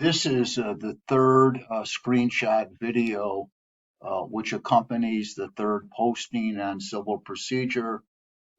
This is the third screenshot video which accompanies the third posting on civil procedure,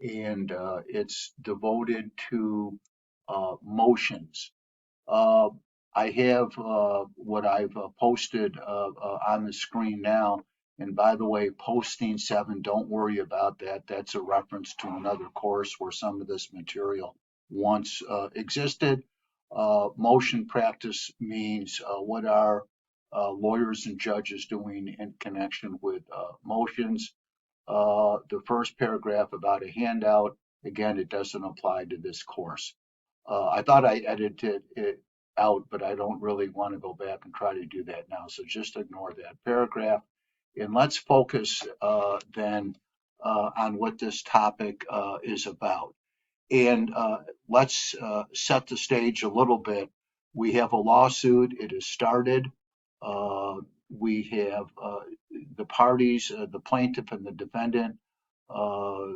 and it's devoted to motions. Uh, I have what I've posted on the screen now. And by the way, posting 7, don't worry about that. That's a reference to another course where some of this material once existed. Motion practice means what are lawyers and judges doing in connection with motions. The first paragraph about a handout, again, it doesn't apply to this course. I thought I edited it out, but I don't really want to go back and try to do that now. So just ignore that paragraph. And let's focus then on what this topic is about. And let's set the stage a little bit. We have a lawsuit. It has started. Uh, we have the parties, the plaintiff and the defendant, uh,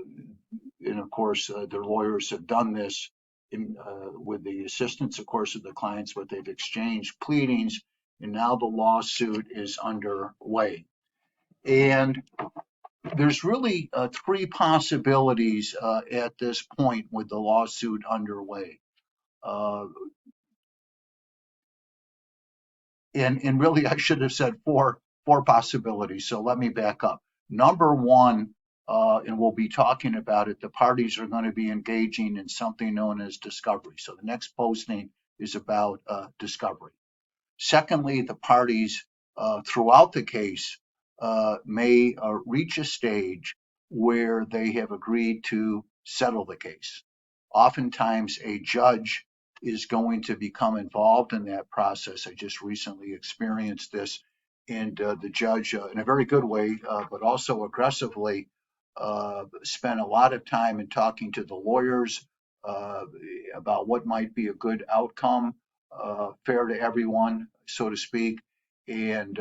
and of course, their lawyers have done this with the assistance, of course, of the clients, but they've exchanged pleadings, and now the lawsuit is underway. And there's really three possibilities at this point with the lawsuit underway. Uh, and really, I should have said four possibilities. So let me back up. Number one, and we'll be talking about it, the parties are going to be engaging in something known as discovery. So the next posting is about discovery. Secondly, the parties throughout the case may reach a stage where they have agreed to settle the case. Oftentimes, a judge is going to become involved in that process. I just recently experienced this, and the judge, in a very good way, but also aggressively, spent a lot of time in talking to the lawyers uh, about what might be a good outcome, fair to everyone, so to speak, and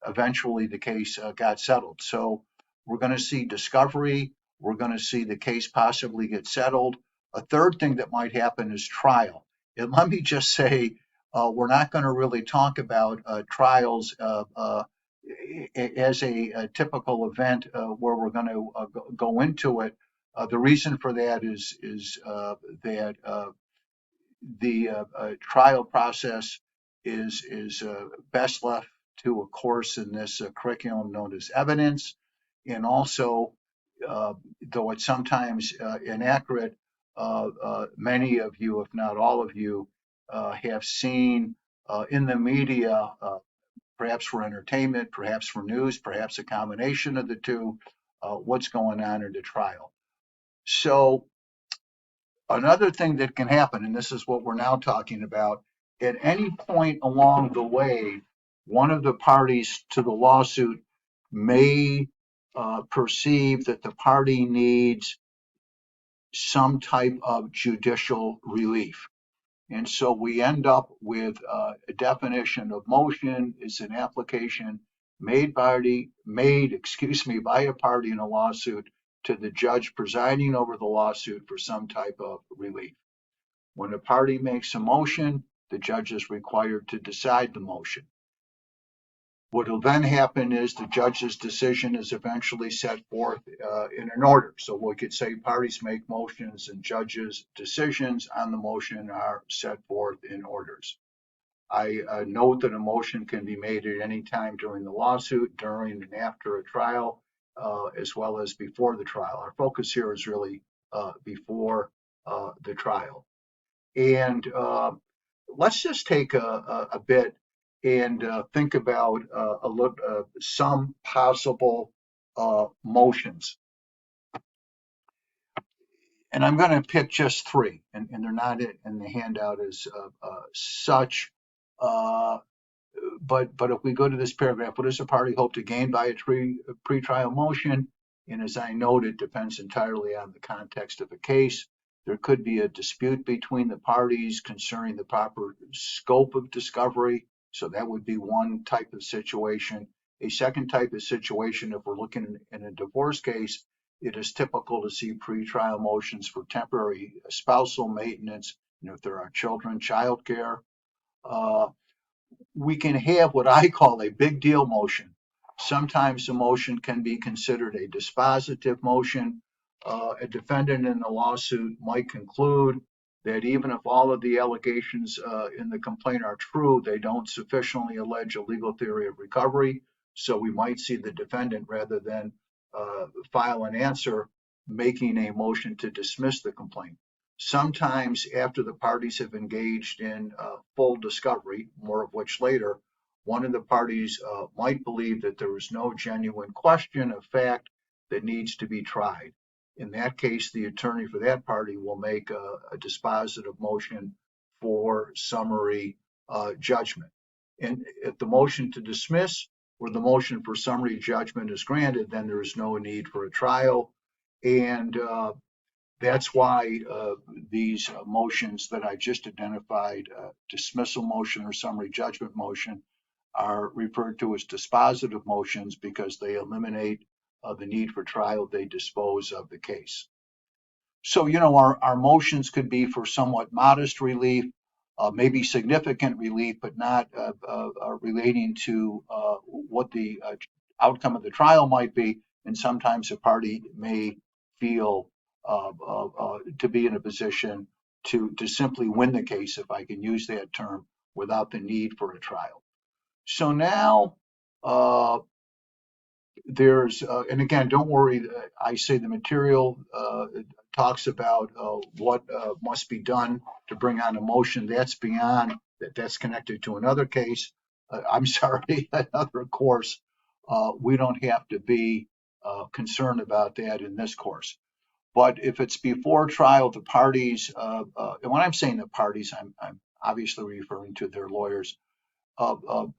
eventually the case got settled. So we're going to see discovery. We're going to see the case possibly get settled. A third thing that might happen is trial. And let me just say, we're not going to really talk about trials as a typical event where we're going to go into it. The reason for that is that the trial process is best left to a course in this curriculum known as evidence, and also, though it's sometimes inaccurate, many of you, if not all of you, have seen in the media, perhaps for entertainment, perhaps for news, perhaps a combination of the two, what's going on in the trial. So another thing that can happen, and this is what we're now talking about, at any point along the way, one of the parties to the lawsuit may perceive that the party needs some type of judicial relief. And so we end up with a definition of motion is an application by a party in a lawsuit to the judge presiding over the lawsuit for some type of relief. When a party makes a motion, the judge is required to decide the motion. What will then happen is the judge's decision is eventually set forth in an order. So we could say parties make motions and judges' decisions on the motion are set forth in orders. I note that a motion can be made at any time during the lawsuit, during and after a trial, as well as before the trial. Our focus here is really before the trial. And let's just take a bit and think about some possible motions. And I'm going to pick just three, and they're not in the handout as such. Uh, but if we go to this paragraph, what does the party hope to gain by a pretrial motion? And as I noted, it depends entirely on the context of the case. There could be a dispute between the parties concerning the proper scope of discovery. So that would be one type of situation. A second type of situation, if we're looking in a divorce case, it is typical to see pretrial motions for temporary spousal maintenance, and if there are children, childcare. We can have what I call a big deal motion. Sometimes the motion can be considered a dispositive motion. A defendant in a lawsuit might conclude that even if all of the allegations in the complaint are true, they don't sufficiently allege a legal theory of recovery. So we might see the defendant, rather than file an answer, making a motion to dismiss the complaint. Sometimes, after the parties have engaged in full discovery, more of which later, one of the parties might believe that there is no genuine question of fact that needs to be tried. In that case, the attorney for that party will make a dispositive motion for summary judgment. And if the motion to dismiss or the motion for summary judgment is granted, then there is no need for a trial. And that's why these motions that I just identified, dismissal motion or summary judgment motion, are referred to as dispositive motions, because they eliminate the need for trial. They dispose of the case. So, our motions could be for somewhat modest relief, maybe significant relief, but not relating to what the outcome of the trial might be. And sometimes a party may feel to be in a position to simply win the case, if I can use that term, without the need for a trial. So now there's, and again, don't worry, I say the material talks about what must be done to bring on a motion. That's beyond that, that's connected to another case. I'm sorry, another course. We don't have to be concerned about that in this course. But if it's before trial, the parties, and when I'm saying the parties, I'm obviously referring to their lawyers,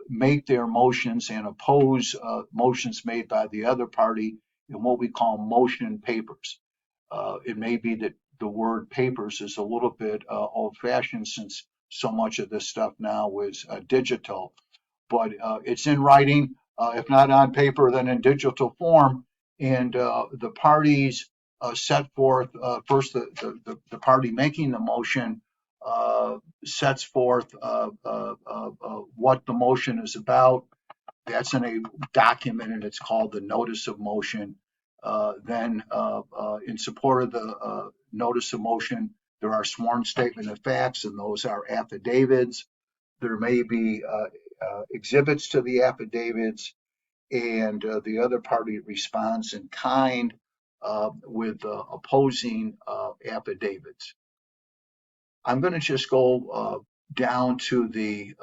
make their motions and oppose motions made by the other party in what we call motion papers. It may be that the word papers is a little bit old fashioned, since so much of this stuff now is digital, but it's in writing, if not on paper, then in digital form. And the parties set forth, first, the party making the motion sets forth what the motion is about. That's in a document, and it's called the notice of motion. Then, in support of the notice of motion, there are sworn statement of facts, and those are affidavits. There may be exhibits to the affidavits, and the other party responds in kind with opposing affidavits. I'm going to just go down to the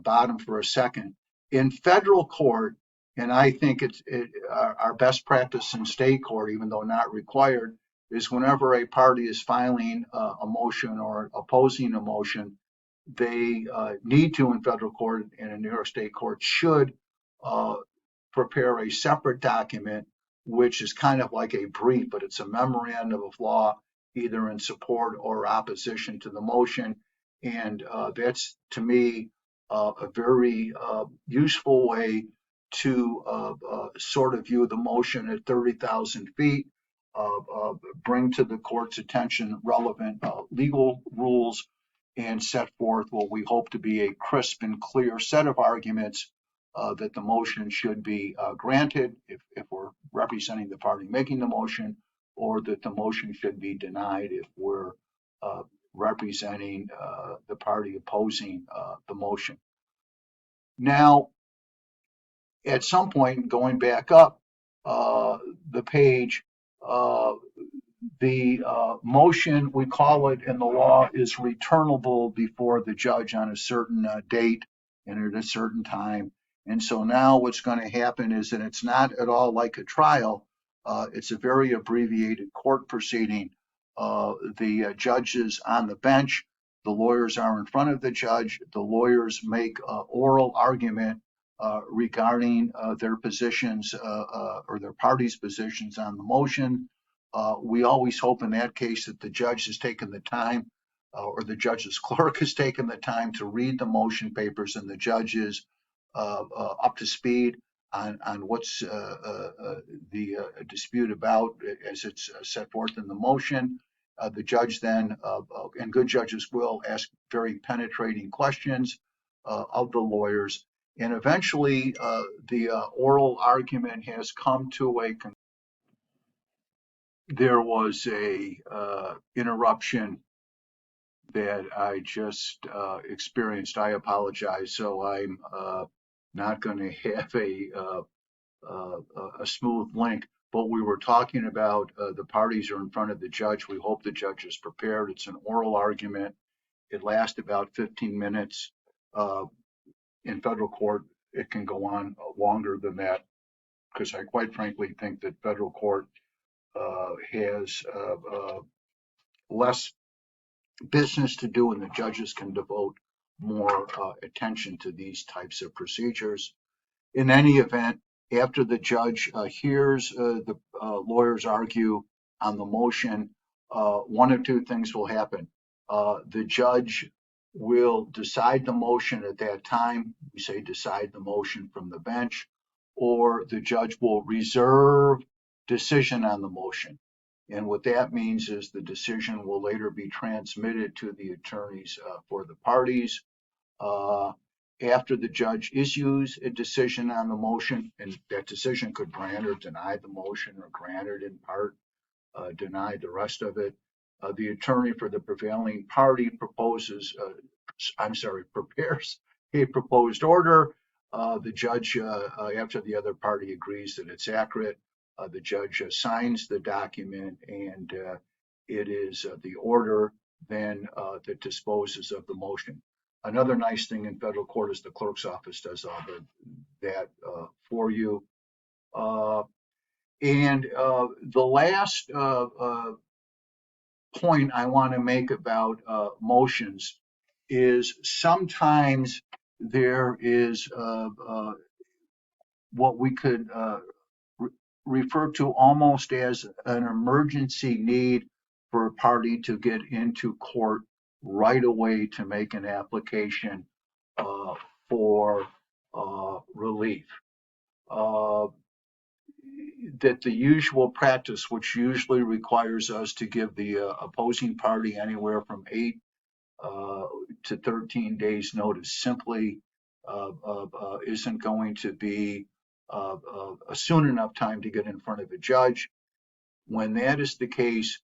bottom for a second. In federal court, and I think it's our best practice in state court, even though not required, is whenever a party is filing a motion or opposing a motion, they need to, in federal court and in New York State court, should prepare a separate document, which is kind of like a brief, but it's a memorandum of law, either in support or opposition to the motion. And that's, to me, a very useful way to sort of view the motion at 30,000 feet, bring to the court's attention relevant legal rules, and set forth what we hope to be a crisp and clear set of arguments that the motion should be granted if we're representing the party making the motion, or that the motion should be denied if we're representing the party opposing the motion. Now, at some point, going back up the page, the motion, we call it in the law, is returnable before the judge on a certain date and at a certain time. And so now what's going to happen is that it's not at all like a trial. It's a very abbreviated court proceeding. The judge is on the bench. The lawyers are in front of the judge. The lawyers make oral argument regarding their positions or their party's positions on the motion. We always hope in that case that the judge has taken the time, or the judge's clerk has taken the time to read the motion papers, and the judge is up to speed on what's the dispute about as it's set forth in the motion. The judge then, and good judges will, ask very penetrating questions of the lawyers. And eventually, the oral argument has come to a conclusion. There was a interruption that I just experienced. I apologize. So I'm not going to have a smooth link. But we were talking about the parties are in front of the judge. We hope the judge is prepared. It's an oral argument. It lasts about 15 minutes. In federal court, it can go on longer than that because I quite frankly think that federal court has less business to do and the judges can devote more attention to these types of procedures. In any event, after the judge hears the lawyers argue on the motion, one of two things will happen. The judge will decide the motion at that time. We say decide the motion from the bench, or the judge will reserve decision on the motion. And what that means is the decision will later be transmitted to the attorneys for the parties. After the judge issues a decision on the motion, and that decision could grant or deny the motion, or grant it in part, deny the rest of it, the attorney for the prevailing party prepares a proposed order. The judge, after the other party agrees that it's accurate, the judge signs the document, and it is the order then that disposes of the motion. Another nice thing in federal court is the clerk's office does all that for you. And the last point I want to make about motions is sometimes there is what we could refer to almost as an emergency need for a party to get into court right away to make an application for relief. That the usual practice, which usually requires us to give the opposing party anywhere from 8 to 13 days notice, simply isn't going to be a soon enough time to get in front of a judge. When that is the case,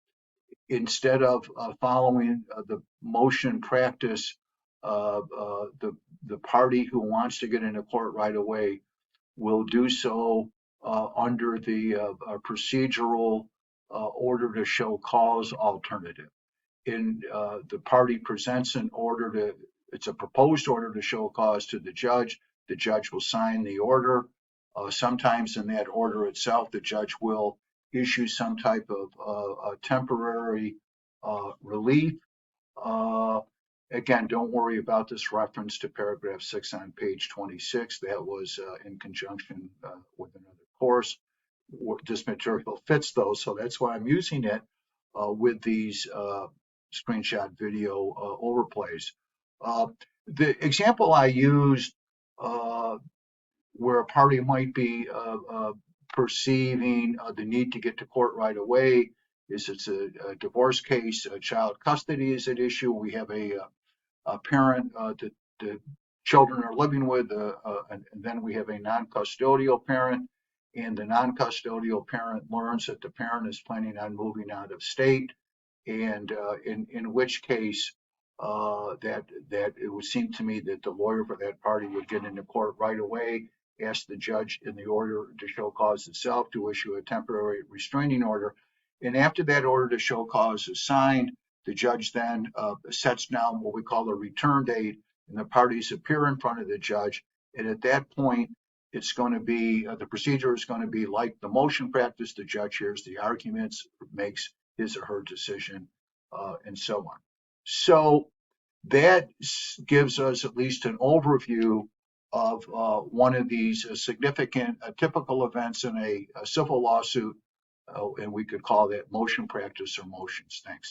instead of following the motion practice, the party who wants to get into court right away will do so under the procedural order to show cause alternative. The party presents an order to, it's a proposed order to show cause to the judge. The judge will sign the order. Sometimes in that order itself, the judge will issue some type of temporary relief. Again, don't worry about this reference to paragraph 6 on page 26. That was in conjunction with another course. This material fits those, so that's why I'm using it with these screenshot video overplays. The example I used where a party might be perceiving the need to get to court right away is it's a divorce case, child custody is at issue. We have a parent that the children are living with, and then we have a non-custodial parent, and the non-custodial parent learns that the parent is planning on moving out of state, and in which case that it would seem to me that the lawyer for that party would get into court right away, ask the judge in the order to show cause itself to issue a temporary restraining order, and after that order to show cause is signed, the judge then sets down what we call a return date, and the parties appear in front of the judge. And at that point, it's going to be the procedure is going to be like the motion practice. The judge hears the arguments, makes his or her decision, and so on. So that gives us at least an overview of one of these significant typical events in a civil lawsuit, and we could call that motion practice or motions. Thanks.